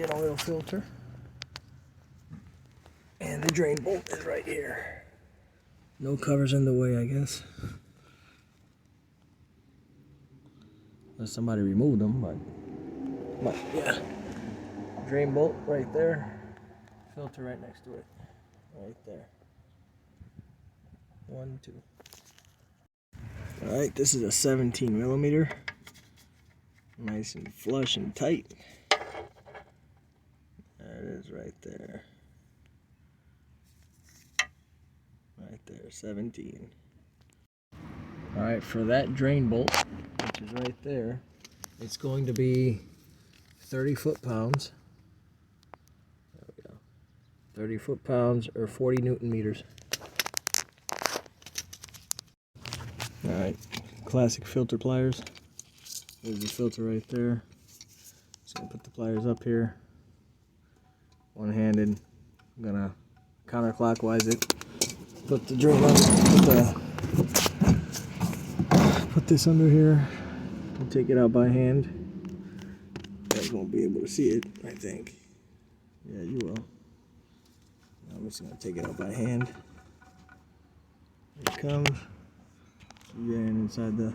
engine oil filter. And the drain bolt is right here. No covers in the way, I guess. Unless somebody removed them, but yeah. Drain bolt right there. Filter right next to it. Right there. 1, 2. Alright, this is a 17 millimeter. Nice and flush and tight. There it is right there. Right there, 17. Alright, for that drain bolt, which is right there, it's going to be 30 foot-pounds. There we go. 30 foot-pounds or 40 Newton meters. Alright, classic filter pliers. There's the filter right there. Just gonna put the pliers up here. One-handed. I'm gonna counterclockwise it. Put the drain on. Put this under here and take it out by hand. You guys won't be able to see it, I think. Yeah, you will. Now I'm just gonna take it out by hand. Here it comes. You get in inside the.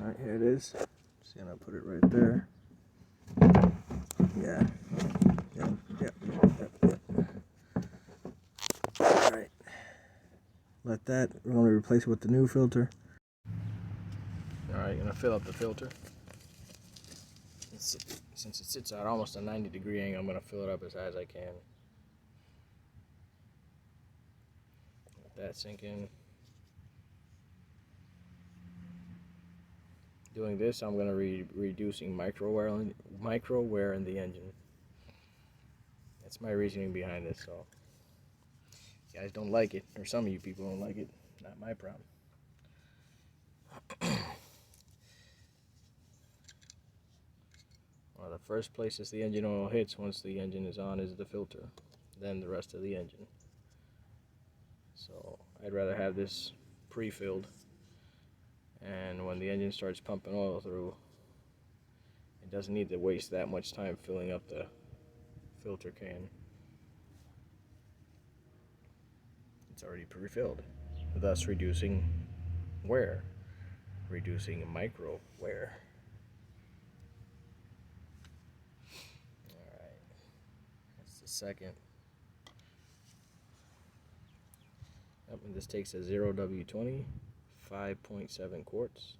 Alright, here it is. Just gonna put it right there. Yeah. Yep. Alright. Let that, we're gonna replace it with the new filter. Alright, gonna fill up the filter. Since it sits at almost a 90-degree angle, I'm gonna fill it up as high as I can. Let that sink in. Doing this, I'm going to be reducing micro wear in the engine. That's my reasoning behind this. So, if you guys don't like it, or some of you people don't like it, not my problem. Well, the first places the engine oil hits once the engine is on is the filter, then the rest of the engine. So, I'd rather have this pre-filled. And when the engine starts pumping oil through, it doesn't need to waste that much time filling up the filter can. It's already pre-filled, thus reducing wear, reducing micro wear. Alright, that's the second. Yep, and this takes a 0W20. 5.7 quarts.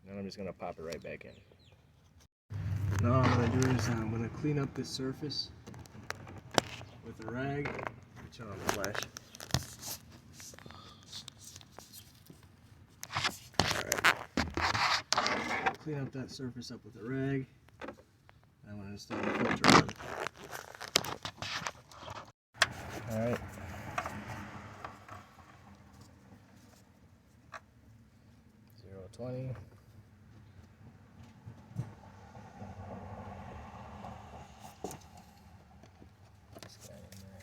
Now I'm just going to pop it right back in. Now what I'm going to do is I'm going to clean up this surface with a rag. Turn on the flash. Alright. Clean up that surface up with a rag. I'm going to install the filter on. Alright. .020. This guy in there.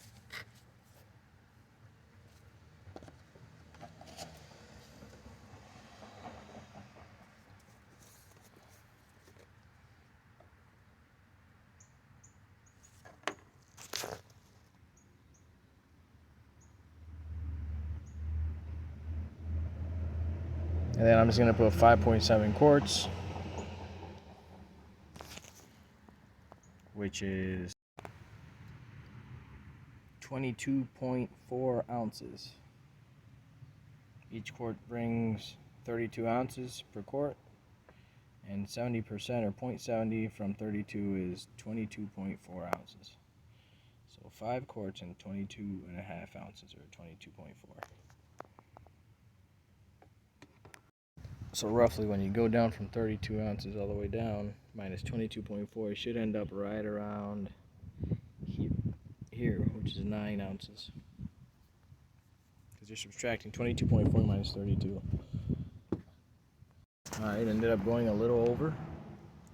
And then I'm just going to put 5.7 quarts, which is 22.4 ounces. Each quart brings 32 ounces per quart, and 70% or 0.70 from 32 is 22.4 ounces. So 5 quarts and 22.5 ounces, or 22.4. So roughly when you go down from 32 ounces all the way down, minus 22.4, it should end up right around here, which is 9 ounces. because you're subtracting 22.4 minus 32. Alright, ended up going a little over.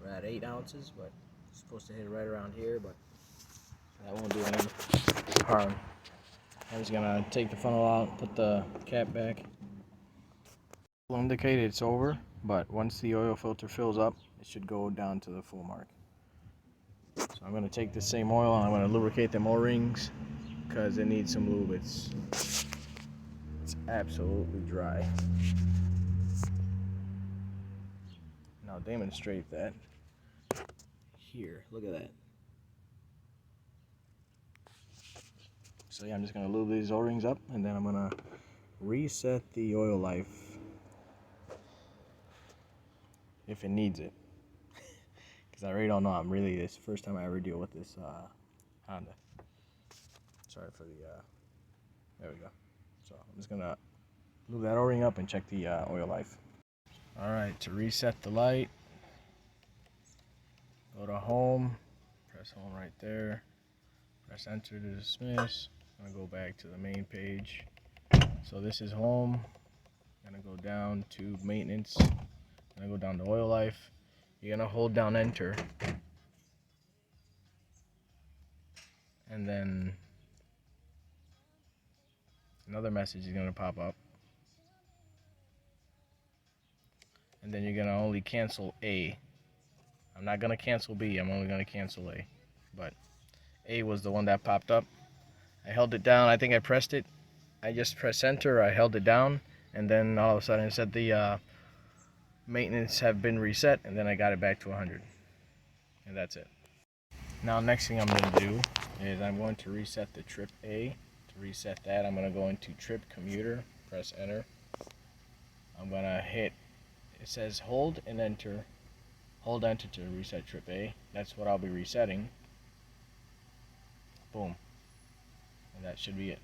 We're at 8 ounces, but it's supposed to hit right around here, but that won't do any harm. I'm just gonna take the funnel out, put the cap back. Will indicate it's over, but once the oil filter fills up, it should go down to the full mark. So I'm gonna take the same oil and I'm gonna lubricate them O-rings because it needs some lube. It's absolutely dry. And I'll demonstrate that here. Look at that. So yeah, I'm just gonna lube these O-rings up and then I'm gonna reset the oil life if it needs it. Because I really don't know. This is the first time I ever deal with this Honda. Sorry for the, there we go. So I'm just gonna lube that O-ring up and check the oil life. Alright, to reset the light, go to home, press home right there, press enter to dismiss. I'm gonna go back to the main page. So this is home. I'm gonna go down to maintenance. I'm gonna go down to oil life. You're gonna hold down enter. And then another message is gonna pop up. And then you're gonna only cancel A. I'm not gonna cancel B, I'm only gonna cancel A. But A was the one that popped up. I held it down, I think I pressed it. I just pressed enter, I held it down, and then all of a sudden it said the maintenance have been reset, and then I got it back to 100. And that's it. Now next thing I'm gonna do is I'm going to reset the trip A. To reset that, I'm gonna go into trip commuter, press enter. I'm gonna hit, it says hold and enter. Hold enter to reset trip A. That's what I'll be resetting. Boom. And that should be it.